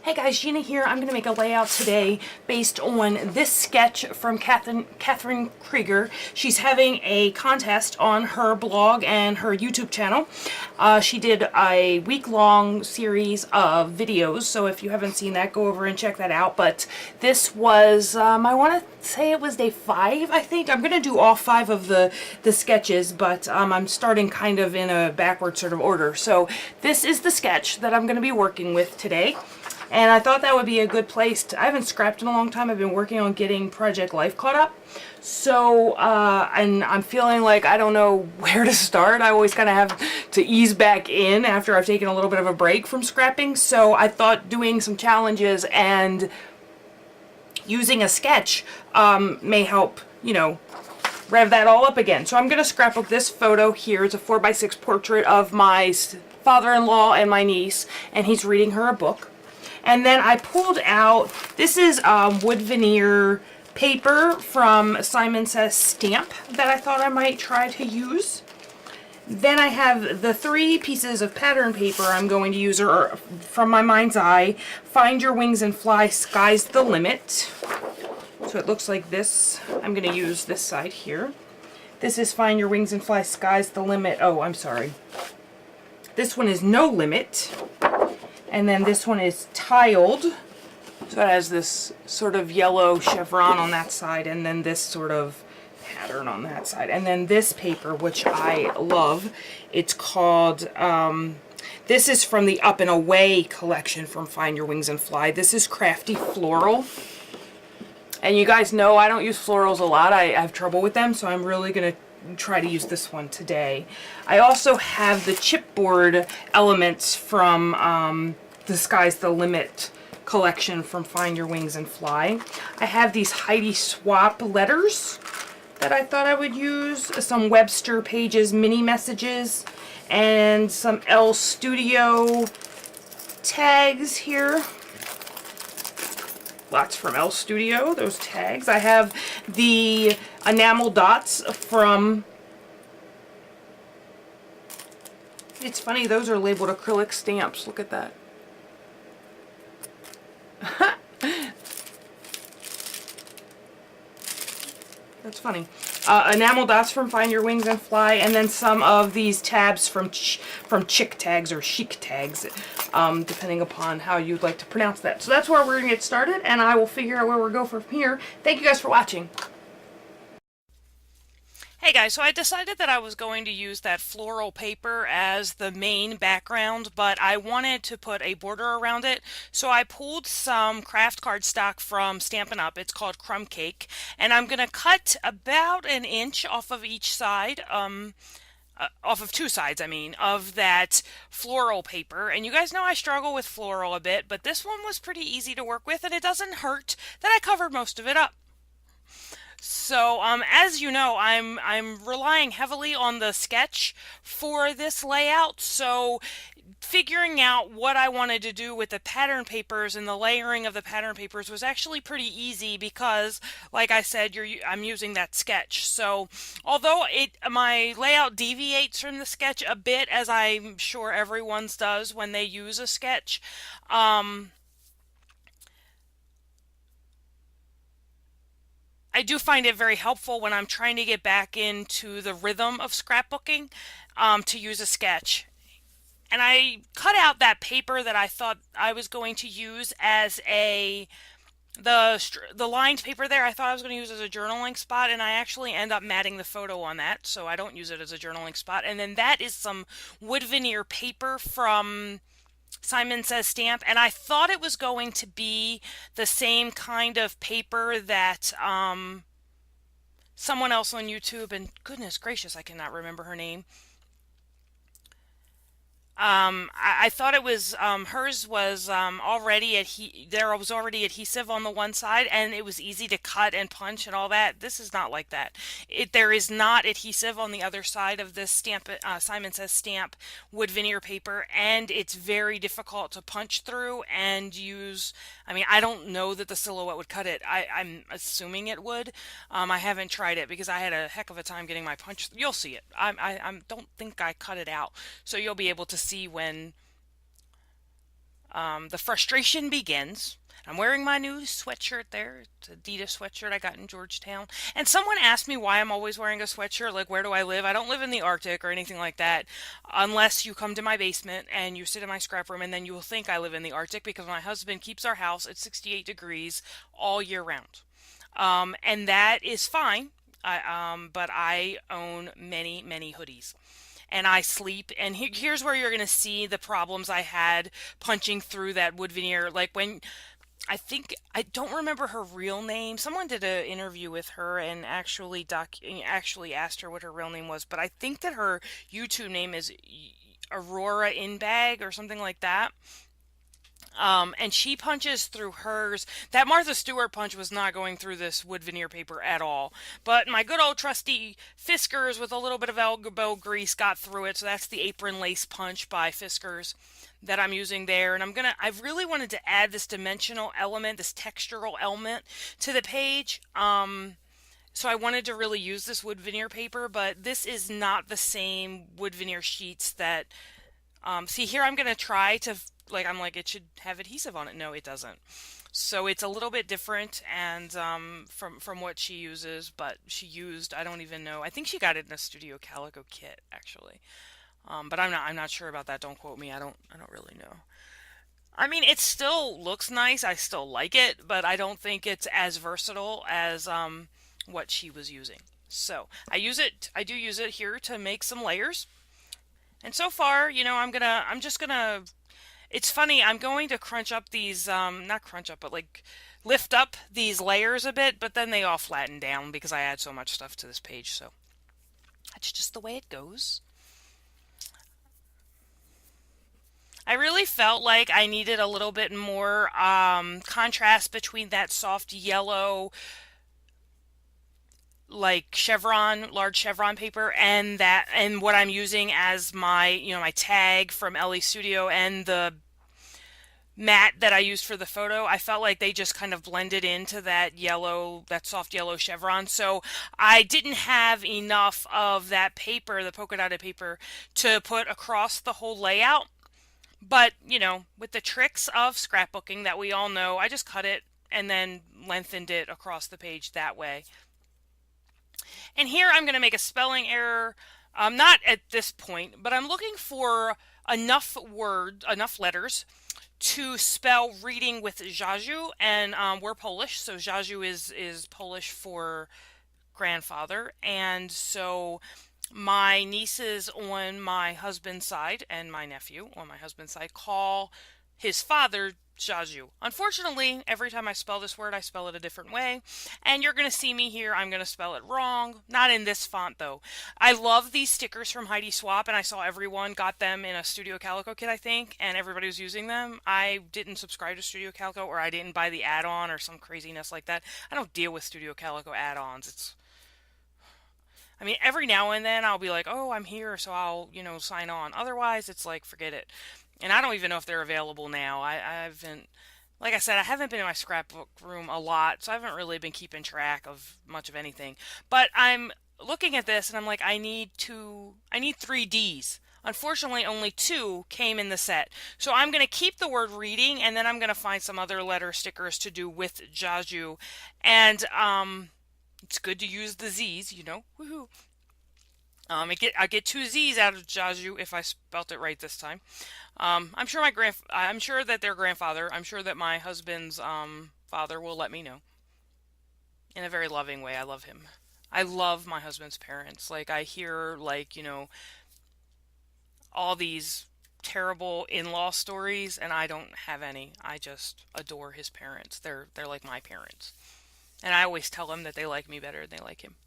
Hey guys, Gina here. I'm going to make a layout today based on this sketch from Catherine Krieger. She's having a contest on her blog and her YouTube channel. She did a week-long series of videos, so if you haven't seen that, go over and check that out. But this was, I want to say it was day 5, I think. I'm going to do all 5 of the sketches, but I'm starting kind of in a backward sort of order. So this is the sketch that I'm going to be working with today. And I thought that would be a good place to, I haven't scrapped in a long time. I've been working on getting Project Life caught up. So, and I'm feeling like I don't know where to start. I always kind of have to ease back in after I've taken a little bit of a break from scrapping. So I thought doing some challenges and using a sketch may help, you know, rev that all up again. So I'm going to scrapbook this photo here. It's a 4x6 portrait of my father-in-law and my niece, and he's reading her a book. And then I pulled out, this is wood veneer paper from Simon Says Stamp that I thought I might try to use. Then I have the 3 pieces of pattern paper I'm going to use are from my mind's eye. Find Your Wings and Fly, Sky's the Limit. So it looks like this. I'm going to use this side here. This is Find Your Wings and Fly, Sky's the Limit. Oh, I'm sorry. This one is No Limit. And then this one is tiled, so it has this sort of yellow chevron on that side, and then this sort of pattern on that side. And then this paper, which I love, it's called, this is from the Up and Away collection from Find Your Wings and Fly. This is Crafty Floral. And you guys know I don't use florals a lot. I have trouble with them, so I'm really going to try to use this one today. I also have the chipboard elements from the Sky's the Limit collection from Find Your Wings and Fly. I have these Heidi Swap letters that I thought I would use, some Webster Pages mini messages, and some L Studio tags here. Lots from L Studio, those tags. I have the enamel dots from, it's funny, those are labeled acrylic stamps. Look at that. That's funny. Enamel dots from Find Your Wings and Fly, and then some of these tabs from Chic Tags or Chic Tags, depending upon how you'd like to pronounce that. So that's where we're going to get started, and I will figure out where we'll go from here. Thank you guys for watching. Hey guys, so I decided that I was going to use that floral paper as the main background, but I wanted to put a border around it, so I pulled some craft cardstock from Stampin' Up. It's called Crumb Cake, and I'm going to cut about an inch off of each side, off of 2 sides, I mean, of that floral paper. And you guys know I struggle with floral a bit, but this one was pretty easy to work with, and it doesn't hurt that I covered most of it up. So, as you know, I'm relying heavily on the sketch for this layout, so figuring out what I wanted to do with the pattern papers and the layering of the pattern papers was actually pretty easy because, like I said, I'm using that sketch. So, although my layout deviates from the sketch a bit, as I'm sure everyone's does when they use a sketch, I do find it very helpful when I'm trying to get back into the rhythm of scrapbooking to use a sketch. And I cut out that paper that I thought I was going to use as the lined paper there. I thought I was going to use as a journaling spot, and I actually end up matting the photo on that, so I don't use it as a journaling spot. And then that is some wood veneer paper from Simon Says Stamp, and I thought it was going to be the same kind of paper that someone else on YouTube, and goodness gracious, I cannot remember her name. I thought it was, hers was there was already adhesive on the one side, and it was easy to cut and punch and all that. This is not like that. There is not adhesive on the other side of this stamp, Simon Says Stamp wood veneer paper, and it's very difficult to punch through and use. I mean, I don't know that the Silhouette would cut it. I'm assuming it would. I haven't tried it because I had a heck of a time getting my punch. You'll see it. I don't think I cut it out, so you'll be able to see when The frustration begins. I'm wearing my new sweatshirt there. It's an Adidas sweatshirt I got in Georgetown. And someone asked me why I'm always wearing a sweatshirt. Like, where do I live? I don't live in the Arctic or anything like that, unless you come to my basement and you sit in my scrap room, and then you will think I live in the Arctic because my husband keeps our house at 68 degrees all year round. And that is fine. But I own many, many hoodies and I sleep. And here's where you're going to see the problems I had punching through that wood veneer. Like when I don't remember her real name. Someone did an interview with her and actually asked her what her real name was. But I think that her YouTube name is Aurora Inbag or something like that. And she punches through hers. That Martha Stewart punch was not going through this wood veneer paper at all. But my good old trusty Fiskars with a little bit of elbow grease got through it. So that's the apron lace punch by Fiskars that I'm using there. And I've really wanted to add this dimensional element, this textural element to the page. So I wanted to really use this wood veneer paper, but this is not the same wood veneer sheets that see here, I'm gonna try to I'm like it should have adhesive on it. No, it doesn't. So it's a little bit different, and from what she uses, but she used I don't even know. I think she got it in a Studio Calico kit actually, but I'm not sure about that. Don't quote me. I don't really know. I mean, it still looks nice. I still like it, but I don't think it's as versatile as what she was using. So I use it. I do use it here to make some layers. And so far, I'm just gonna, it's funny, I'm going to crunch up these, not crunch up, but like lift up these layers a bit, but then they all flatten down because I add so much stuff to this page. So that's just the way it goes. I really felt like I needed a little bit more contrast between that soft yellow like chevron, large chevron paper, and what I'm using as my tag from Ellie Studio and the mat that I used for the photo. I felt like they just kind of blended into that soft yellow chevron. So I didn't have enough of that paper, the polka dotted paper, to put across the whole layout. But, with the tricks of scrapbooking that we all know, I just cut it and then lengthened it across the page that way. And here I'm going to make a spelling error, not at this point, but I'm looking for enough letters to spell reading with Dziadziu, and we're Polish, so Dziadziu is Polish for grandfather, and so my nieces on my husband's side and my nephew on my husband's side call his father Dziadziu. Unfortunately, every time I spell this word, I spell it a different way. And you're going to see me here. I'm going to spell it wrong. Not in this font, though. I love these stickers from Heidi Swap, and I saw everyone got them in a Studio Calico kit, I think, and everybody was using them. I didn't subscribe to Studio Calico, or I didn't buy the add-on or some craziness like that. I don't deal with Studio Calico add-ons. I mean, every now and then I'll be like, oh, I'm here, so I'll, sign on. Otherwise, it's like, forget it. And I don't even know if they're available now. I haven't, like I said, I haven't been in my scrapbook room a lot, so I haven't really been keeping track of much of anything. But I'm looking at this and I'm like, I need three Ds. Unfortunately, only two came in the set. So I'm going to keep the word reading, and then I'm going to find some other letter stickers to do with Dziadziu. And, it's good to use the Z's, woohoo. I get two Z's out of Dziadziu if I spelt it right this time. I'm sure that their grandfather, I'm sure that my husband's father will let me know in a very loving way. I love him. I love my husband's parents. Like I hear all these terrible in-law stories, and I don't have any. I just adore his parents. They're like my parents. And I always tell them that they like me better than they like him.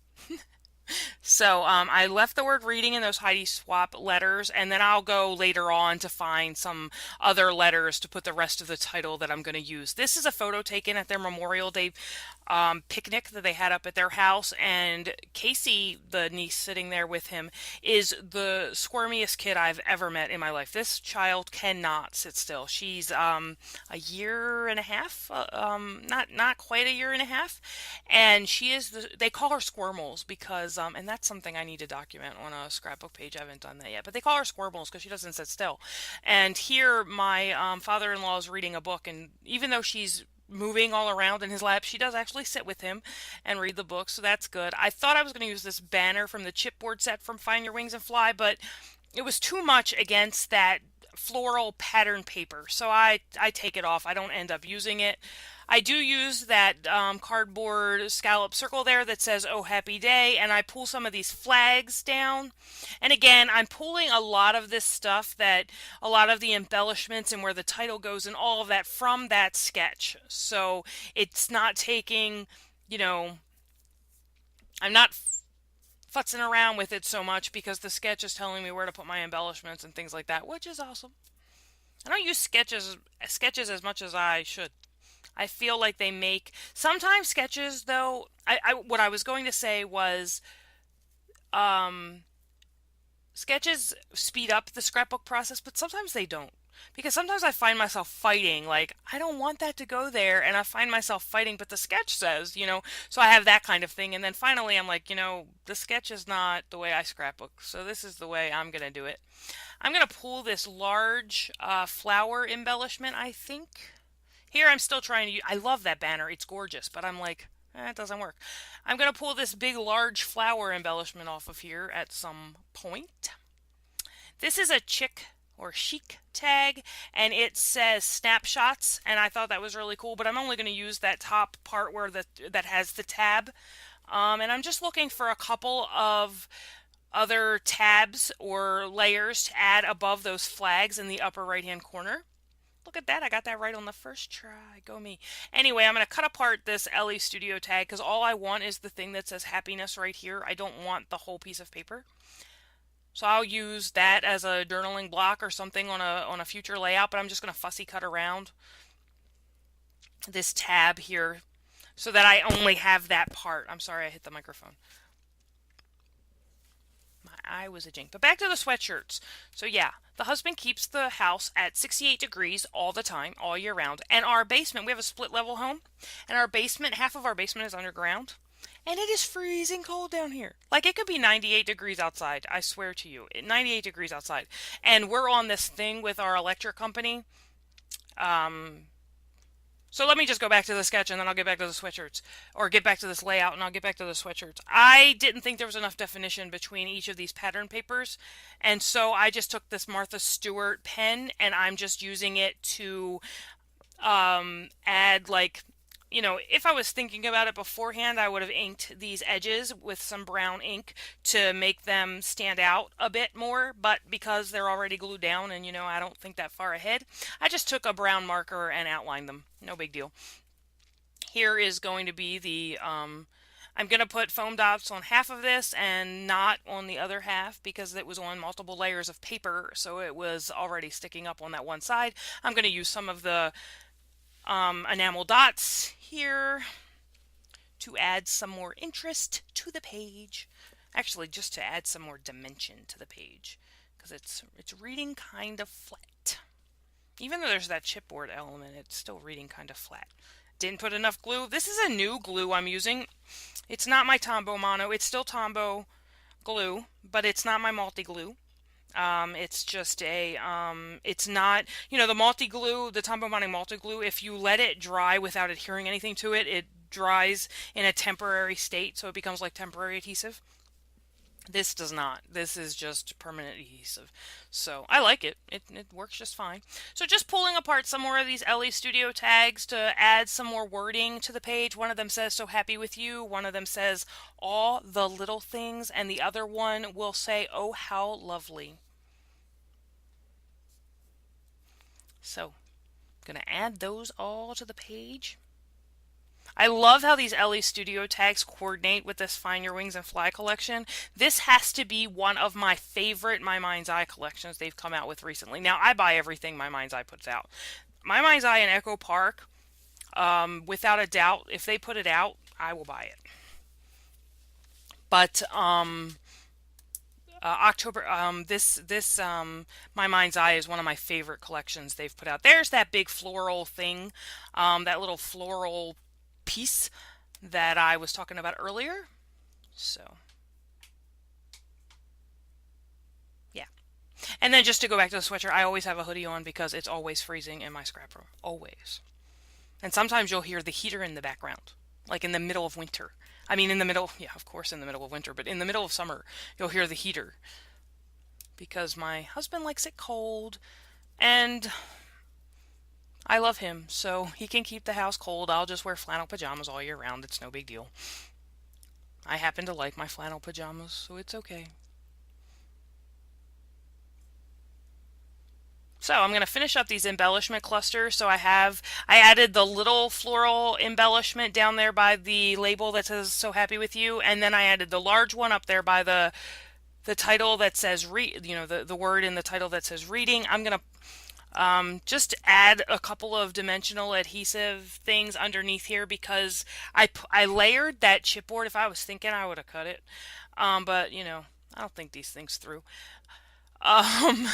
So I left the word reading in those Heidi Swap letters, and then I'll go later on to find some other letters to put the rest of the title that I'm going to use. This is a photo taken at their Memorial Day picnic that they had up at their house, and Casey, the niece sitting there with him, is the squirmiest kid I've ever met in my life. This child cannot sit still. She's a year and a half, not quite a year and a half, and she is they call her Squirmels because because, and that's something I need to document on a scrapbook page. I haven't done that yet. But they call her Squirbles because she doesn't sit still. And here, my father-in-law is reading a book, and even though she's moving all around in his lap, she does actually sit with him and read the book, so that's good. I thought I was going to use this banner from the chipboard set from Find Your Wings and Fly, but it was too much against that floral pattern paper, so I take it off. I don't end up using it. I do use that cardboard scallop circle there that says "Oh Happy Day," and I pull some of these flags down. And again, I'm pulling a lot of this stuff, that a lot of the embellishments and where the title goes and all of that, from that sketch. So it's not taking, you know, I'm not futzing around with it so much, because the sketch is telling me where to put my embellishments and things like that, which is awesome. I don't use sketches as much as I should. I feel like they make sometimes sketches, though. What I was going to say was, um, sketches speed up the scrapbook process, but sometimes they don't. Because sometimes I find myself fighting, like, I don't want that to go there, and I find myself fighting, but the sketch says, so I have that kind of thing. And then finally I'm like, the sketch is not the way I scrapbook, so this is the way I'm going to do it. I'm going to pull this large flower embellishment, I think. Here I'm still trying to use, I love that banner, it's gorgeous, but I'm like, it doesn't work. I'm going to pull this big large flower embellishment off of here at some point. This is a chic tag, and it says snapshots, and I thought that was really cool, but I'm only going to use that top part where that has the tab. And I'm just looking for a couple of other tabs or layers to add above those flags in the upper right hand corner. Look at that, I got that right on the first try. Go me. Anyway, I'm going to cut apart this LE Studio tag because all I want is the thing that says happiness right here. I don't want the whole piece of paper. So I'll use that as a journaling block or something on a future layout, but I'm just going to fussy cut around this tab here so that I only have that part. I'm sorry, I hit the microphone. My eye was itching. But back to the sweatshirts. So yeah, the husband keeps the house at 68 degrees all the time, all year round. And our basement, we have a split level home, and our basement, half of our basement is underground. And it is freezing cold down here. Like, it could be 98 degrees outside. I swear to you. 98 degrees outside. And we're on this thing with our electric company. So let me just go back to the sketch, and then I'll get back to the sweatshirts. Or get back to this layout, and I'll get back to the sweatshirts. I didn't think there was enough definition between each of these pattern papers. And so I just took this Martha Stewart pen, and I'm just using it to add, like, if I was thinking about it beforehand, I would have inked these edges with some brown ink to make them stand out a bit more, but because they're already glued down and, I don't think that far ahead, I just took a brown marker and outlined them. No big deal. Here is going to be the, I'm going to put foam dots on half of this and not on the other half because it was on multiple layers of paper, so it was already sticking up on that one side. I'm going to use some of the enamel dots here to add some more interest to the page. Actually, just to add some more dimension to the page, because it's reading kind of flat. Even though there's that chipboard element, it's still reading kind of flat. Didn't put enough glue. This is a new glue I'm using. It's not my Tombow Mono. It's still Tombow glue, but it's not my multi-glue. It's just a, it's not, the multi-glue, the Tombow Mono multi-glue, if you let it dry without adhering anything to it, it dries in a temporary state, so it becomes like temporary adhesive. This does not. This is just permanent adhesive. So I like it. It works just fine. So just pulling apart some more of these LE Studio tags to add some more wording to the page. One of them says, "So happy with you." One of them says, "All the little things." And the other one will say, "Oh, how lovely." So I'm going to add those all to the page. I love how these LE Studio tags coordinate with this Find Your Wings and Fly collection. This has to be one of my favorite My Mind's Eye collections they've come out with recently. Now, I buy everything My Mind's Eye puts out. My Mind's Eye and Echo Park, without a doubt, if they put it out, I will buy it. But October, My Mind's Eye is one of my favorite collections they've put out. There's that big floral thing, that little floral piece that I was talking about earlier. So And then just to go back to the sweatshirt, I always have a hoodie on because it's always freezing in my scrap room. Always. And sometimes you'll hear the heater in the background, like in the middle of winter. I mean, in the middle, yeah, of course, in the middle of winter, but in the middle of summer, you'll hear the heater because my husband likes it cold and I love him, so he can keep the house cold. I'll just wear flannel pajamas all year round. It's no big deal. I happen to like my flannel pajamas, so it's okay. So I'm going to finish up these embellishment clusters. So I added the little floral embellishment down there by the label that says "So Happy With You," and then I added the large one up there by the title that says the word in the title that says reading. I'm going to just add a couple of dimensional adhesive things underneath here because I layered that chipboard. If I was thinking, I would have cut it. But I don't think these things through. Um,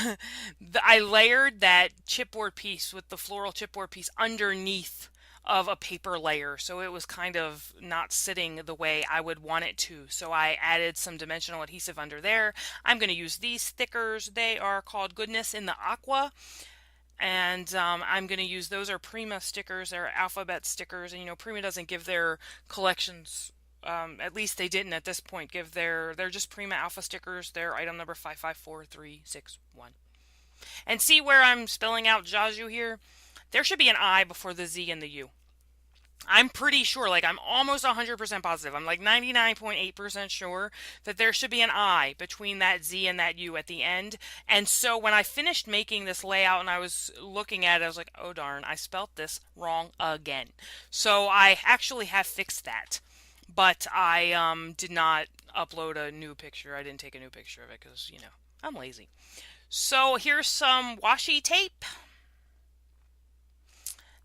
I layered that chipboard piece with the floral chipboard piece underneath of a paper layer, so it was kind of not sitting the way I would want it to. So I added some dimensional adhesive under there. I'm going to use these stickers. They are called Goodness in the Aqua. And I'm going to use, those are Prima stickers, they're alphabet stickers, and Prima doesn't give their collections, at least they didn't at this point, they're just Prima Alpha stickers, they're item number 554361. And see where I'm spelling out Dziadziu here? There should be an I before the Z and the U. I'm pretty sure, like I'm almost 100% positive. I'm like 99.8% sure that there should be an I between that Z and that U at the end. And so when I finished making this layout and I was looking at it, I was like, oh darn, I spelt this wrong again. So I actually have fixed that. But I did not upload a new picture. I didn't take a new picture of it because, I'm lazy. So here's some washi tape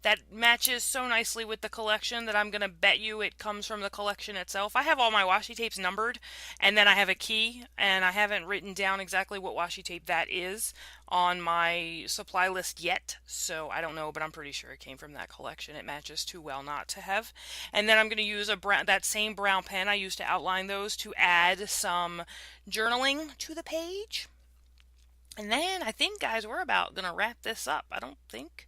that matches so nicely with the collection that I'm going to bet you it comes from the collection itself. I have all my washi tapes numbered, and then I have a key, and I haven't written down exactly what washi tape that is on my supply list yet, so I don't know, but I'm pretty sure it came from that collection. It matches too well not to have. And then I'm going to use that same brown pen I used to outline those to add some journaling to the page. And then I think, guys, we're about going to wrap this up. I don't think...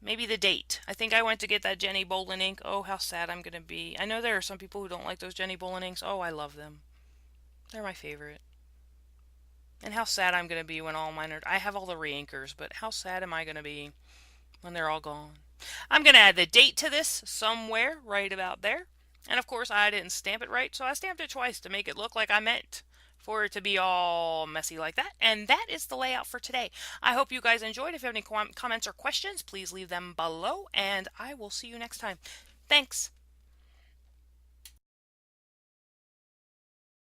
Maybe the date. I think I went to get that Jenny Bolin ink. Oh, how sad I'm going to be. I know there are some people who don't like those Jenny Bolin inks. Oh, I love them. They're my favorite. And how sad I'm going to be when all mine are... I have all the re-inkers, but how sad am I going to be when they're all gone? I'm going to add the date to this somewhere right about there. And of course, I didn't stamp it right, so I stamped it twice to make it look like I meant for it to be all messy like that. And that is the layout for today. I hope you guys enjoyed. If you have any comments or questions, please leave them below, and I will see you next time. Thanks.